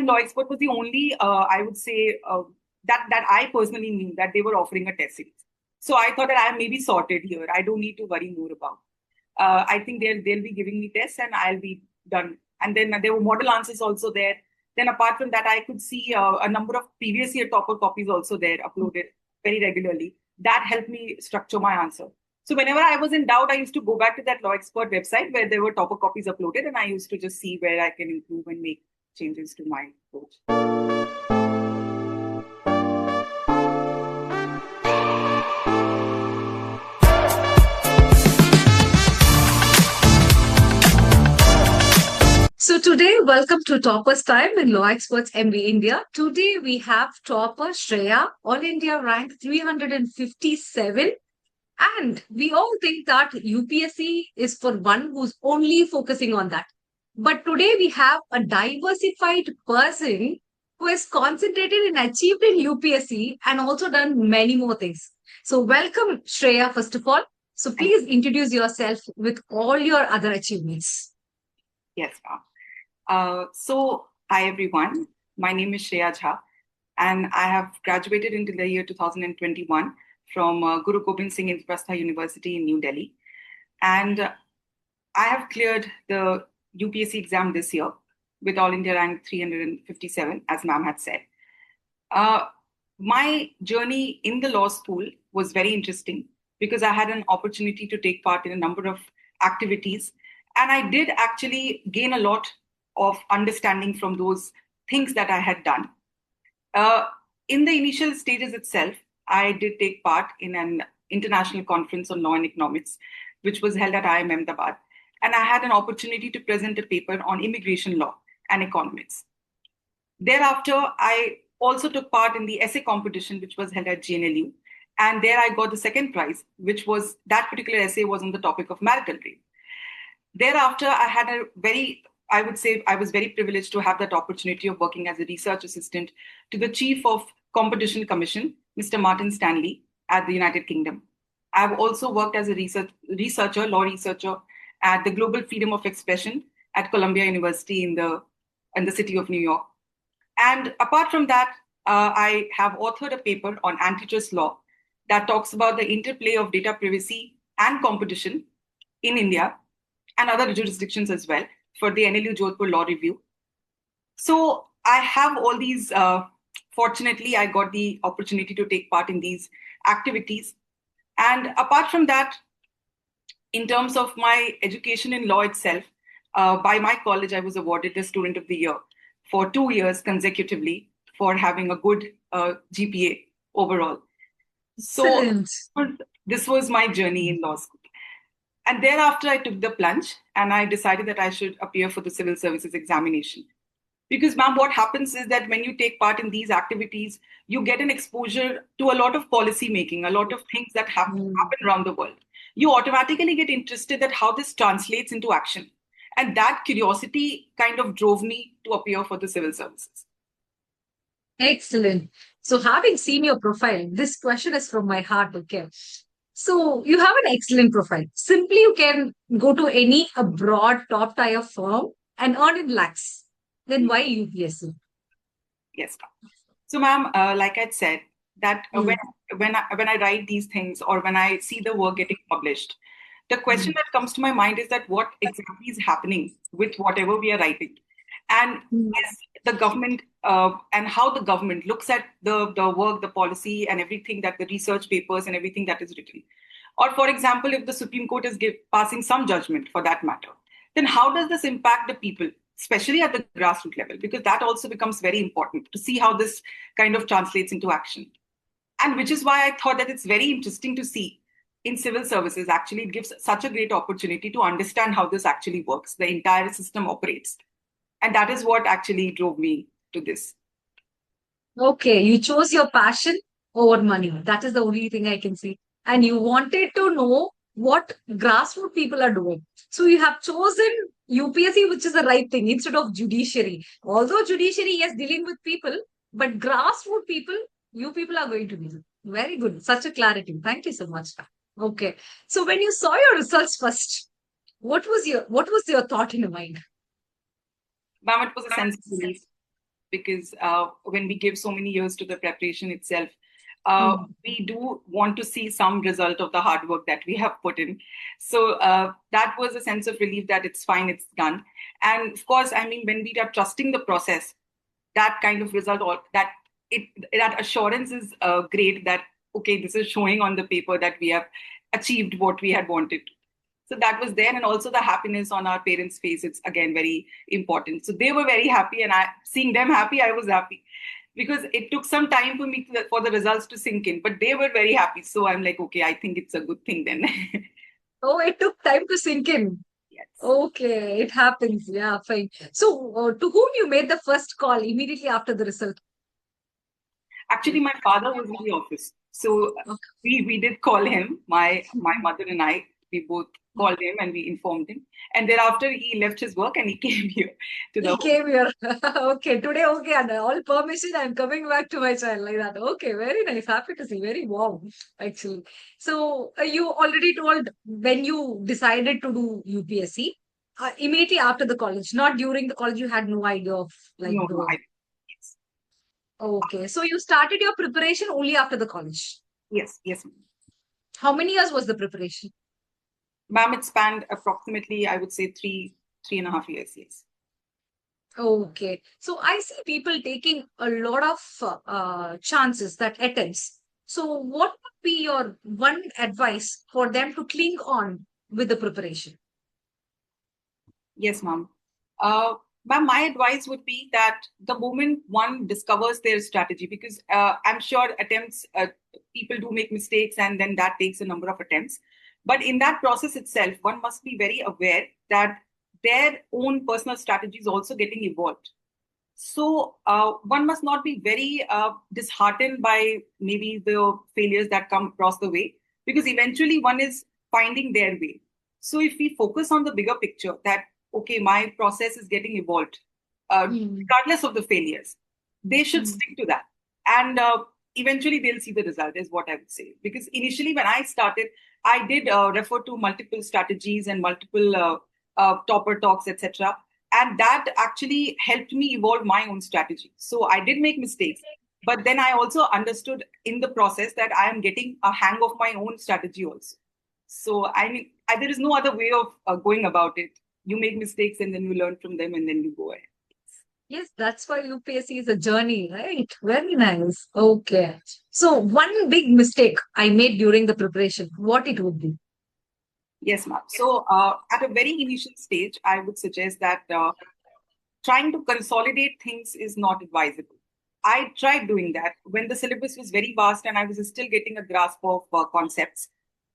time, Law Expert was the only, I would say, that I personally knew that they were offering a test series. So I thought that I am maybe sorted here. I don't need to worry more about. I think they'll be giving me tests and I'll be done. And then there were model answers also there. Then apart from that, I could see a number of previous year topper copies also there uploaded very regularly. That helped me structure my answer. So whenever I was in doubt, I used to go back to that Law Expert website where there were topper copies uploaded, and I used to just see where I can improve and make changes to my approach. So today, welcome to Topper's Time in Lawxpertsmv India. Today we have topper Shreya, All India rank 357. And we all think that UPSC is for one who's only focusing on that. But today we have a diversified person who has concentrated and achieved in UPSC and also done many more things. So welcome Shreya, first of all. So please introduce yourself with all your other achievements. Yes, ma'am. Hi everyone. My name is Shreya Jha, and I have graduated into the year 2021 from Guru Gobind Singh Indraprastha University in New Delhi. And I have cleared the UPSC exam this year with All India rank 357, as ma'am had said. My journey in the law school was very interesting because I had an opportunity to take part in a number of activities. And I did actually gain a lot of understanding from those things that I had done. In the initial stages itself, I did take part in an international conference on law and economics, which was held at IIM Ahmedabad. And I had an opportunity to present a paper on immigration law and economics. Thereafter, I also took part in the essay competition, which was held at GNLU. And there I got the second prize, which was that particular essay was on the topic of marital rape. Thereafter, I would say I was very privileged to have that opportunity of working as a research assistant to the Chief of Competition Commission, Mr. Martin Stanley, at the United Kingdom. I've also worked as a law researcher at the Global Freedom of Expression at Columbia University in the city of New York. And apart from that, I have authored a paper on antitrust law that talks about the interplay of data privacy and competition in India and other jurisdictions as well for the NLU Jodhpur Law Review. So I have all these, fortunately, I got the opportunity to take part in these activities. And apart from that, in terms of my education in law itself, by my college, I was awarded the Student of the Year for 2 years consecutively for having a good GPA overall. Excellent. So this was my journey in law school. And thereafter, I took the plunge and I decided that I should appear for the civil services examination. Because, ma'am, what happens is that when you take part in these activities, you get an exposure to a lot of policy making, a lot of things that happen around the world. You automatically get interested at how this translates into action. And that curiosity kind of drove me to appear for the civil services. Excellent. So having seen your profile, this question is from my heart, okay? So you have an excellent profile. Simply, you can go to any abroad top tier firm and earn in lakhs. Then why UPSC? Yes, ma'am. So, ma'am, like I said, that when I write these things or when I see the work getting published, the question that comes to my mind is that what exactly is happening with whatever we are writing, and is the government and how the government looks at the work, the policy, and everything that the research papers and everything that is written. Or, for example, if the Supreme Court is passing some judgment for that matter, then how does this impact the people, especially at the grassroots level? Because that also becomes very important to see how this kind of translates into action. And which is why I thought that it's very interesting to see in civil services, actually, it gives such a great opportunity to understand how this actually works, the entire system operates. And that is what actually drove me to this. Okay, you chose your passion over money. That is the only thing I can see. And you wanted to know what grassroots people are doing. So you have chosen UPSC, which is the right thing, instead of judiciary. Although judiciary is dealing with people, but grassroots people, you people are going to be very good. Such a clarity. Thank you so much. Okay. So when you saw your results first, what was your thought in your mind? Ma'am, it was a sense of relief. because when we give so many years to the preparation itself, we do want to see some result of the hard work that we have put in. So that was a sense of relief that it's fine, it's done. And of course, I mean, when we are trusting the process, that kind of result, or that assurance is great that, okay, this is showing on the paper that we have achieved what we had wanted. So that was there. And also the happiness on our parents' face, it's again very important. So they were very happy, and seeing them happy, I was happy, because it took some time for me for the results to sink in, but they were very happy. So I'm like, okay, I think it's a good thing then. Oh, it took time to sink in. Yes. Okay, it happens. Yeah, fine. So, to whom you made the first call immediately after the result? Actually, my father was in the office. So we did call him, my mother and I, we both called him and we informed him. And thereafter, he left his work and he came here to the He home. came here. Okay, today, okay, and all permission, I'm coming back to my child like that. Okay, very nice. Happy to see. Very warm, actually. So, you already told when you decided to do UPSC, immediately after the college, not during the college, you had no idea of like No, no, the. yes. Okay, so you started your preparation only after the college. Yes, yes. How many years was the preparation? Ma'am, it spanned approximately, I would say, 3.5 years, yes. Okay. So I see people taking a lot of chances that attempts. So what would be your one advice for them to cling on with the preparation? Yes, ma'am. Ma'am, my advice would be that the moment one discovers their strategy, because I'm sure attempts, people do make mistakes and then that takes a number of attempts. But in that process itself, one must be very aware that their own personal strategy is also getting evolved. So one must not be very disheartened by maybe the failures that come across the way, because eventually one is finding their way. So if we focus on the bigger picture, that okay, my process is getting evolved, Hmm. regardless of the failures, they should Hmm. stick to that, and eventually they'll see the result. Is what I would say. Because initially, when I started, I did refer to multiple strategies and multiple topper talks, etc, and that actually helped me evolve my own strategy. So I did make mistakes, but then I also understood in the process that I am getting a hang of my own strategy also. So I mean, there is no other way of going about it. You make mistakes and then you learn from them and then you go ahead. Yes, that's why UPSC is a journey, right? Very nice. Okay. So one big mistake I made during the preparation, what it would be? Yes, ma'am. So at a very initial stage, I would suggest that trying to consolidate things is not advisable. I tried doing that when the syllabus was very vast and I was still getting a grasp of concepts.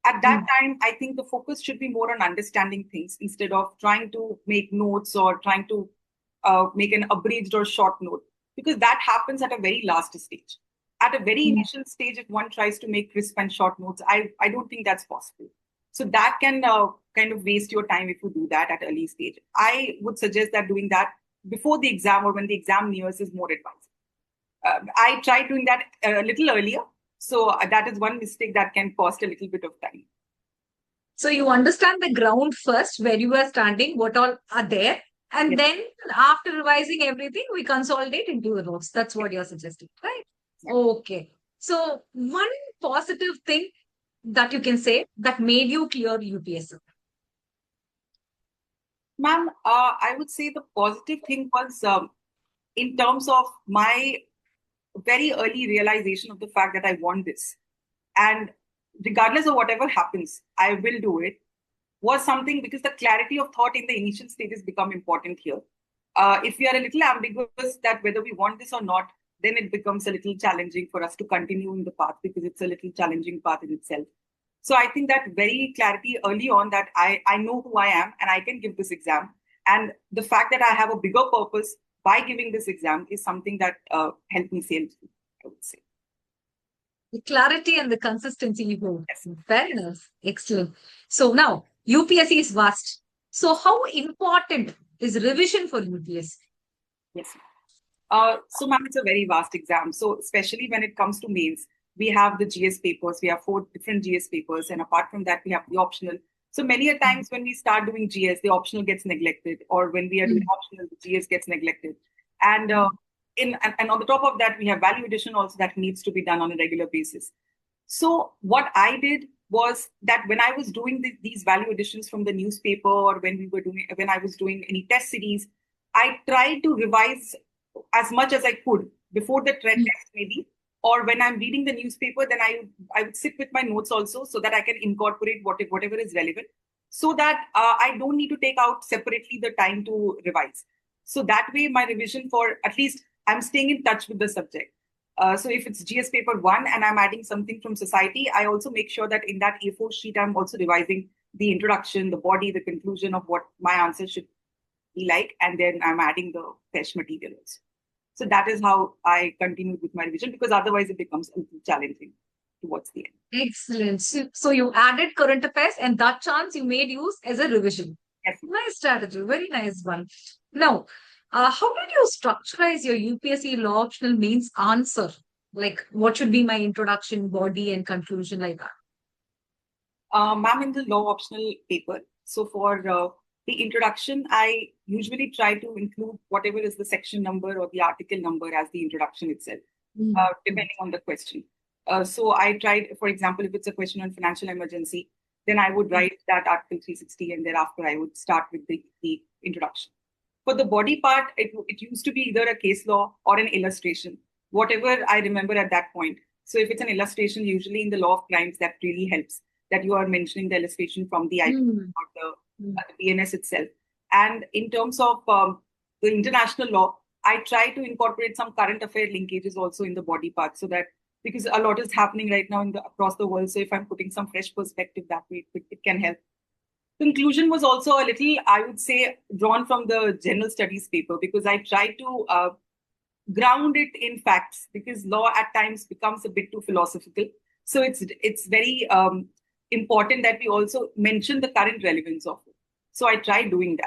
At that Hmm. time, I think the focus should be more on understanding things instead of trying to make notes or trying to make an abridged or short note, because that happens at a very last stage. At a very initial stage, if one tries to make crisp and short notes, I don't think that's possible. So that can kind of waste your time if you do that at early stage. I would suggest that doing that before the exam or when the exam nears is more advisable. I tried doing that a little earlier. So that is one mistake that can cost a little bit of time. So you understand the ground first, where you are standing, what all are there, and Yes. then after revising everything, we consolidate into the notes. That's what you're suggesting, right? Okay. So one positive thing that you can say that made you clear UPSC. Ma'am, I would say the positive thing was in terms of my very early realization of the fact that I want this. And regardless of whatever happens, I will do it, was something, because the clarity of thought in the initial stages become important here. If we are a little ambiguous that whether we want this or not, then it becomes a little challenging for us to continue in the path, because it's a little challenging path in itself. So I think that very clarity early on that I know who I am and I can give this exam. And the fact that I have a bigger purpose by giving this exam is something that helped me sail through, I would say. The clarity and the consistency you hold. Yes. Very nice. Excellent. So now UPSC is vast. So how important is revision for UPSC? Yes. So, ma'am, it's a very vast exam. So, especially when it comes to mains, we have the GS papers. We have 4 different GS papers, and apart from that, we have the optional. So, many a times when we start doing GS, the optional gets neglected, or when we are doing optional, the GS gets neglected. And and on the top of that, we have value addition also that needs to be done on a regular basis. So what I did was that when I was doing these value additions from the newspaper, or when I was doing any test series, I tried to revise as much as I could before the test maybe, or when I'm reading the newspaper, then I would sit with my notes also so that I can incorporate whatever is relevant, so that I don't need to take out separately the time to revise. So that way, my revision for at least I'm staying in touch with the subject. So if it's GS paper 1 and I'm adding something from society, I also make sure that in that A4 sheet, I'm also revising the introduction, the body, the conclusion of what my answer should be like. And then I'm adding the test materials. So that is how I continued with my revision, because otherwise it becomes a little challenging towards the end. Excellent. So you added current affairs and that chance you made use as a revision. Yes. Nice strategy. Very nice one. Now, how did you structurize your UPSC Law Optional Mains answer? Like, what should be my introduction, body, and conclusion like that? Ma'am, in the law optional paper, so for the introduction, I usually try to include whatever is the section number or the article number as the introduction itself, depending on the question. So I tried, for example, if it's a question on financial emergency, then I would write that Article 360, and thereafter I would start with the introduction. For the body part, it used to be either a case law or an illustration, whatever I remember at that point. So if it's an illustration, usually in the law of crimes, that really helps, that you are mentioning the illustration from the IP or the BNS itself. And in terms of the international law, I try to incorporate some current affair linkages also in the body part, so that because a lot is happening right now across the world. So if I'm putting some fresh perspective that way, it can help. Conclusion was also a little, I would say, drawn from the general studies paper, because I try to ground it in facts, because law at times becomes a bit too philosophical. So it's very important that we also mention the current relevance of it. So I try doing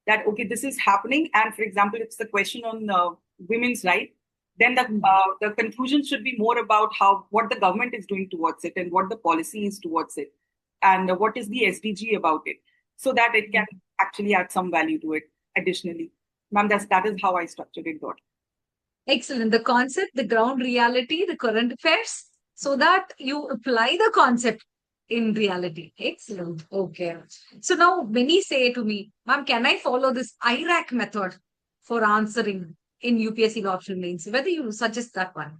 that, okay, this is happening. And for example, it's the question on women's right, then the conclusion should be more about what the government is doing towards it, and what the policy is towards it, and what is the SDG about it, so that it can actually add some value to it additionally. Ma'am, that is how I structured it, God. Excellent. The concept, the ground reality, the current affairs, so that you apply the concept in reality. Excellent. Okay. So now many say to me, ma'am, can I follow this IRAC method for answering in UPSC Law Optional Mains? Whether you suggest that one?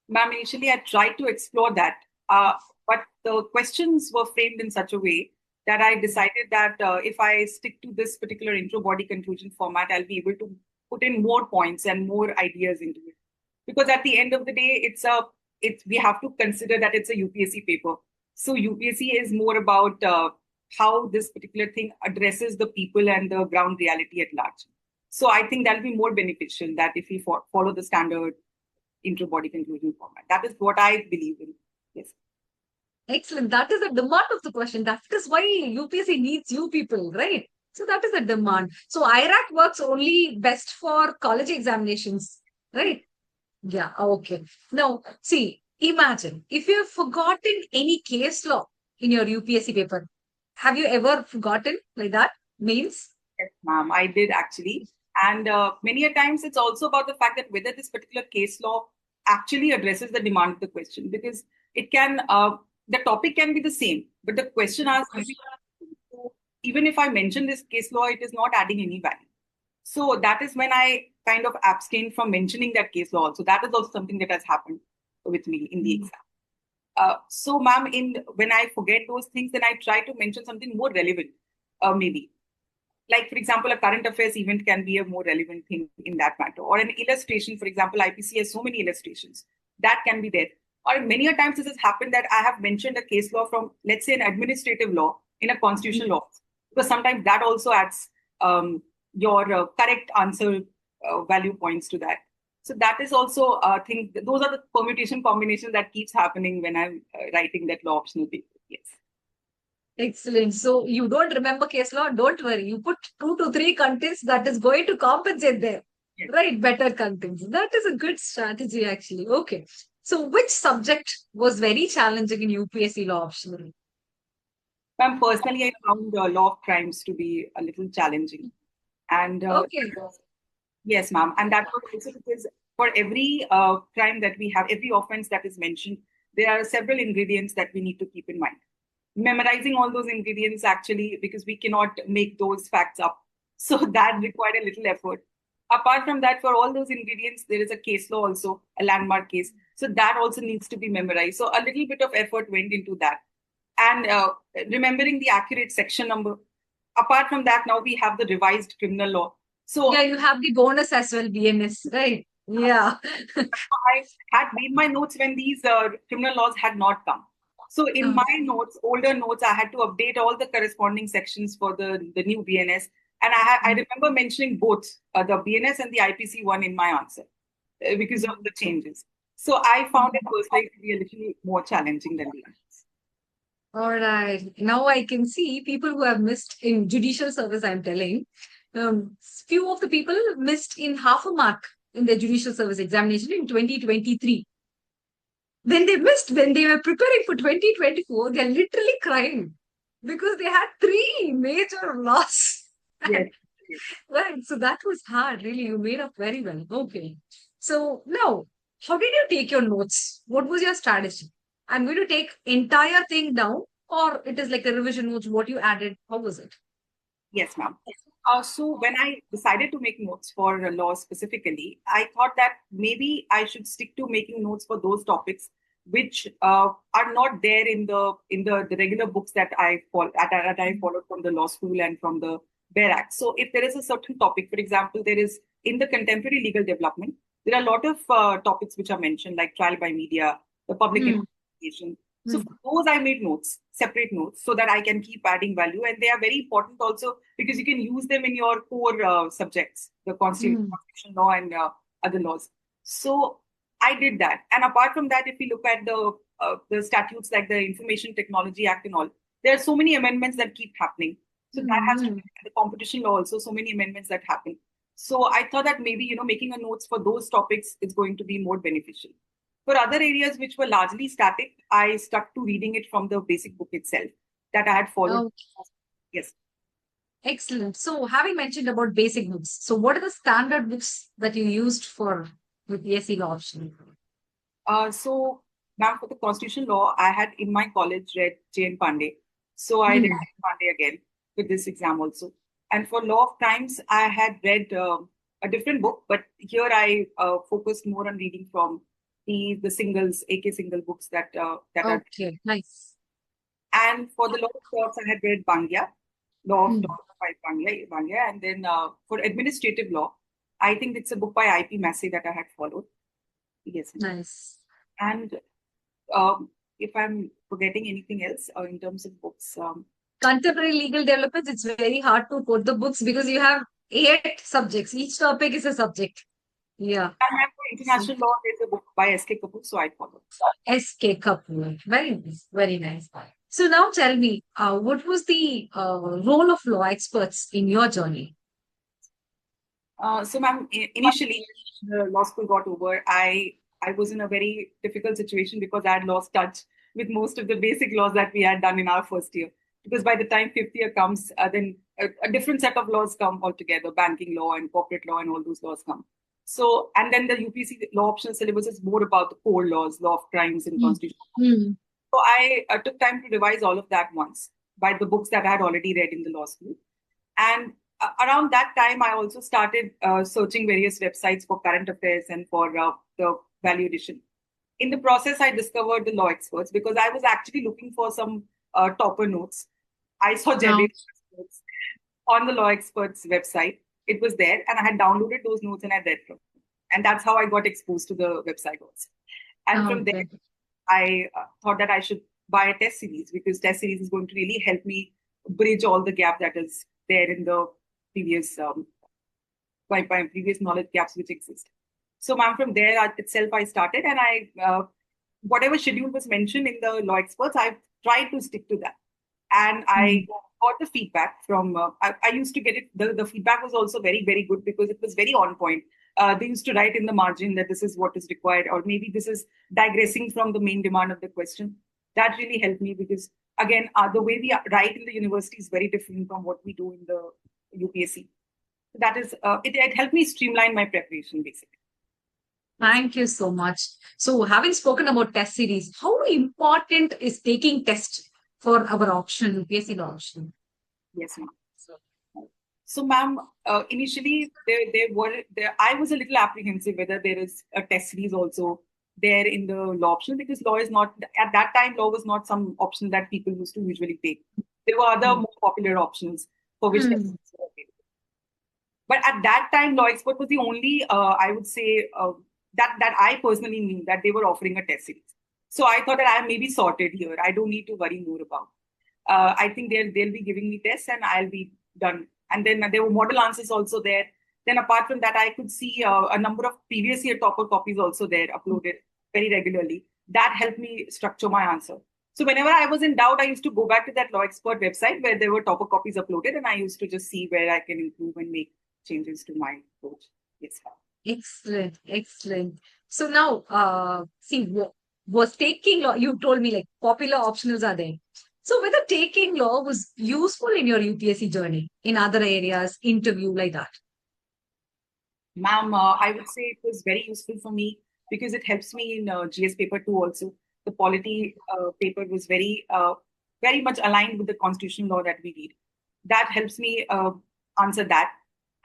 Ma'am, initially I tried to explore that, but the questions were framed in such a way that I decided that if I stick to this particular intro body conclusion format, I'll be able to put in more points and more ideas into it. Because at the end of the day, we have to consider that it's a UPSC paper. So UPSC is more about how this particular thing addresses the people and the ground reality at large. So I think that'll be more beneficial, that if we follow the standard intro body conclusion format. That is what I believe in. Yes. Excellent. That is the demand of the question. That is why UPSC needs you people, right? So that is a demand. So IRAC works only best for college examinations, right? Yeah, okay. Now, see, imagine if you have forgotten any case law in your UPSC paper. Have you ever forgotten like that? Means? Yes, ma'am, I did actually. And many a times it's also about the fact that whether this particular case law actually addresses the demand of the question, because it can, the topic can be the same, but the question asked, even if I mention this case law, it is not adding any value. So that is when I kind of abstain from mentioning that case law also. That is also something that has happened with me in the exam. So, ma'am, when I forget those things, then I try to mention something more relevant, maybe. Like, for example, a current affairs event can be a more relevant thing in that matter. Or an illustration, for example, IPC has so many illustrations. That can be there. Or many a times this has happened that I have mentioned a case law from, let's say, an administrative law in a constitutional law. Because sometimes that also adds your correct answer value points to that. So that is also a thing. Those are the permutation combinations that keeps happening when I'm writing that law optional paper. Yes. Excellent. So you don't remember case law? Don't worry. You put 2 to 3 contents that is going to compensate there. Yes. Right? Better contents. That is a good strategy, actually. Okay. So which subject was very challenging in UPSC Law Optional? Personally, I found law of crimes to be a little challenging. And okay. Yes, ma'am. And that was also because for every crime that we have, every offense that is mentioned, there are several ingredients that we need to keep in mind. Memorizing all those ingredients actually, because we cannot make those facts up. So that required a little effort. Apart from that, for all those ingredients, there is a case law also, a landmark case. So that also needs to be memorized. So a little bit of effort went into that. And remembering the accurate section number. Apart from that, now we have the revised criminal law. So Yeah, you have the bonus as well, BNS, right? Yeah. I had made my notes when these criminal laws had not come. So in my notes, older notes, I had to update all the corresponding sections for the new BNS. And I remember mentioning both the BNS and the IPC one in my answer because of the changes. So I found it personally to be a little more challenging than the others. All right. Now I can see people who have missed in judicial service, I'm telling. Few of the people missed in half a mark in their judicial service examination in 2023. When they missed, when they were preparing for 2024, they're literally crying because they had three major loss. Yes. Right. So that was hard. Really, you made up very well. Okay. So now, how did you take your notes? What was your strategy? I'm going to take entire thing down, or it is like a revision notes, what you added. How was it? Yes, ma'am. So when I decided to make notes for law specifically, I thought that maybe I should stick to making notes for those topics which are not there in the regular books that I followed from the law school and from the Bear Act. So if there is a certain topic, for example, there is in the contemporary legal development, there are a lot of topics which are mentioned, like trial by media, the public Hmm. interpretation. So Hmm. for those, I made notes, separate notes, so that I can keep adding value. And they are very important also because you can use them in your core subjects, the Hmm. constitution law and other laws. So I did that. And apart from that, if we look at the statutes like the Information Technology Act and all, there are so many amendments that keep happening. So that has to Hmm. be the competition law also, so many amendments that happen. So I thought that maybe, making a notes for those topics is going to be more beneficial. For other areas which were largely static, I stuck to reading it from the basic book itself that I had followed. Oh, Yes. excellent. So, having mentioned about basic books, so what are the standard books that you used for with the SE law option? So, ma'am, for the constitution law, I had in my college read Jane Pandey. So I read Hmm. Jane Pandey again for this exam also. And for law of crimes, I had read a different book, but here I focused more on reading from the singles, AK single books that are. Okay, nice. And for the law of torts, I had read Bangya, Law of Hmm. Torts by Bangya. And then for administrative law, I think it's a book by I.P. Massey that I had followed. Yes. Nice. And if I'm forgetting anything else in terms of books, Contemporary legal developments, it's very hard to quote the books because you have eight subjects. Each topic is a subject. Yeah. and for So, international law, there's a book by S.K. Kapoor, so I followed. SK Kapoor. Very nice. Very nice. So now tell me, what was the role of law experts in your journey? So, ma'am, initially, when the law school got over, I was in a very difficult situation because I had lost touch with most of the basic laws that we had done in our first year. Because by the time fifth year comes, then a different set of laws come altogether, banking law and corporate law and all those laws come. So, and then the UPSC Law Optional syllabus is more about the core laws, law of crimes and Hmm. constitutional. Hmm. So I took time to revise all of that once by the books that I had already read in the law school. And around that time, I also started searching various websites for current affairs and for the value addition. In the process, I discovered the law experts because I was actually looking for some topper notes. I saw Now, Jebby's notes on the law experts website. It was there, and I had downloaded those notes and I read from. And that's how I got exposed to the website also. And from there, okay. I thought that I should buy a test series because test series is going to really help me bridge all the gap that is there in the previous my previous knowledge gaps which exist. So, ma'am, from there itself I started, and I whatever schedule was mentioned in the law experts, I tried to stick to that, and Hmm. I got the feedback from. I used to get it. The feedback was also very good because it was very on point. They used to write in the margin that this is what is required, or maybe this is digressing from the main demand of the question. That really helped me because again, the way we write in the university is very different from what we do in the UPSC. That is, it helped me streamline my preparation basically. Thank you so much. So, having spoken about test series, how important is taking tests for our option, UPSC option? Yes, ma'am. So, ma'am, initially I was a little apprehensive whether there is a test series also there in the law option, because law is not, at that time, law was not some option that people used to usually take. There were other more popular options for which test Hmm. series were available. But at that time, Law Expert was the only, I would say, that I personally knew that they were offering a test series. So I thought that I am maybe sorted here. I don't need to worry more about. I think they'll be giving me tests and I'll be done. And then there were model answers also there. Then apart from that, I could see a number of previous year topper copies also there uploaded very regularly. That helped me structure my answer. So whenever I was in doubt, I used to go back to that Law Expert website where there were topper copies uploaded, and I used to just see where I can improve and make changes to my approach. Yes, ma'am. Excellent, excellent. So now, see, was taking law, you told me like popular optionals are there. So whether taking law was useful in your UPSC journey in other areas, interview like that? Ma'am, I would say it was very useful for me because it helps me in GS paper 2 also. The polity paper was very much aligned with the constitutional law that we read. That helps me answer that.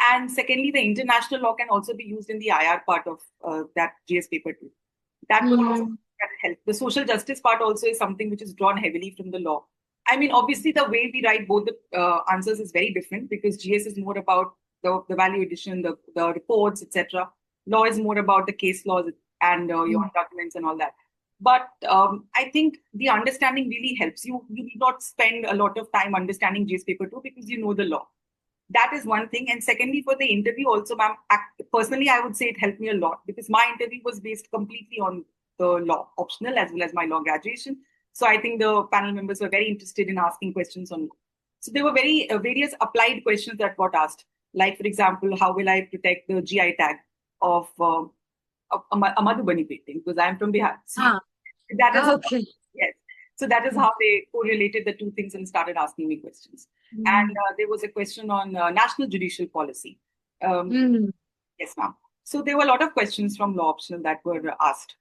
And secondly, the international law can also be used in the IR part of that GS paper 2. That would also Mm. help. The social justice part also is something which is drawn heavily from the law. I mean, obviously, the way we write both the answers is very different because GS is more about the value addition, the reports, etc. Law is more about the case laws and your Mm. documents and all that. But I think the understanding really helps you. You need not spend a lot of time understanding GS paper 2 because you know the law. That is one thing. And secondly, for the interview also, ma'am, personally, I would say it helped me a lot because my interview was based completely on the law optional as well as my law graduation. So I think the panel members were very interested in asking questions on law. So there were very various applied questions that got asked. Like, for example, how will I protect the GI tag of a Madhubani painting? Because I'm from Bihar. So Ah, that is, okay. yes. So that is how they correlated the two things and started asking me questions. And Mm. there was a question on national judicial policy. Um, Mm. yes, ma'am. So there were a lot of questions from law optional that were asked.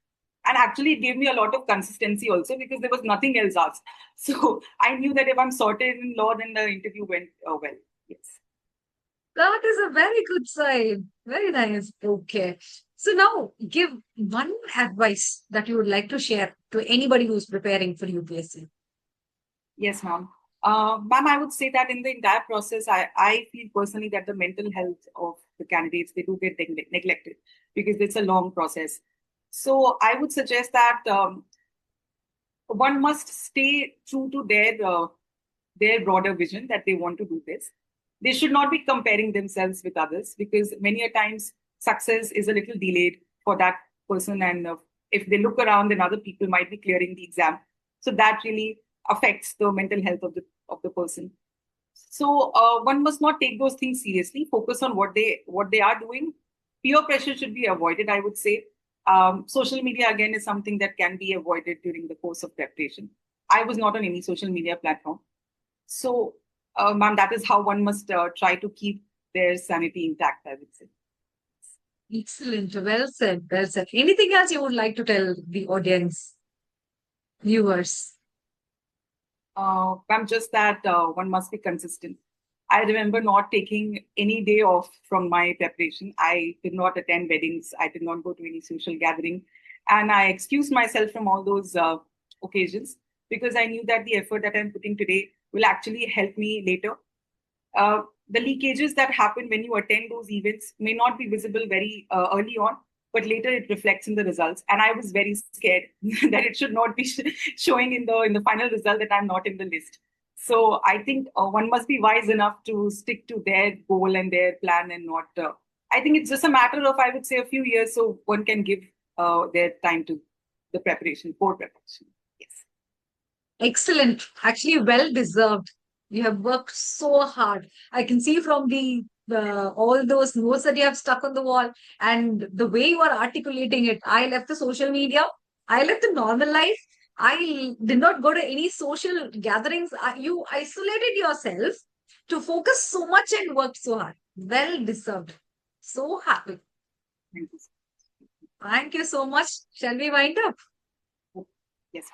And actually, it gave me a lot of consistency also because there was nothing else asked. So I knew that if I'm sorted in law, then the interview went well. Yes. That is a very good sign. Very nice. Okay. So now give one advice that you would like to share to anybody who's preparing for UPSC. Yes, ma'am. Ma'am, I would say that in the entire process, I feel personally that the mental health of the candidates, they do get neglected because it's a long process. So I would suggest that one must stay true to their broader vision that they want to do this. They should not be comparing themselves with others because many a times success is a little delayed for that person, and if they look around, then other people might be clearing the exam. So that really affects the mental health of the person. So one must not take those things seriously. Focus on what they are doing. Peer pressure should be avoided, I would say. Social media again is something that can be avoided during the course of preparation. I was not on any social media platform, so ma'am, that is how one must try to keep their sanity intact, I would say. Excellent. Well said. Well said. Anything else you would like to tell the audience, viewers? Ma'am, just that one must be consistent. I remember not taking any day off from my preparation. I did not attend weddings. I did not go to any social gathering. And I excused myself from all those occasions because I knew that the effort that I'm putting today will actually help me later. The leakages that happen when you attend those events may not be visible very early on, but later it reflects in the results. And I was very scared that it should not be showing in the final result that I'm not in the list. So I think one must be wise enough to stick to their goal and their plan and not. I think it's just a matter of, I would say, a few years, so one can give their time to the preparation, for preparation. Yes. Excellent. Actually, well deserved. You have worked so hard. I can see from the all those notes that you have stuck on the wall and the way you are articulating it. I left the social media. I left the normal life. I did not go to any social gatherings. You isolated yourself to focus so much and worked so hard. Well deserved. So happy. Thank you. Thank you so much. Shall we wind up? Yes.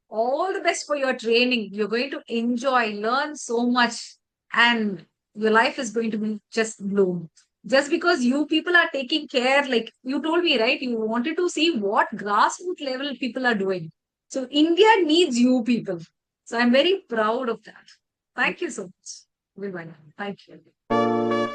All the best for your training. You're going to enjoy, learn so much, and your life is going to be just bloom. Just because you people are taking care, like you told me, right? You wanted to see what grassroots level people are doing. So India needs you people. So I'm very proud of that. Thank you so much. Thank you.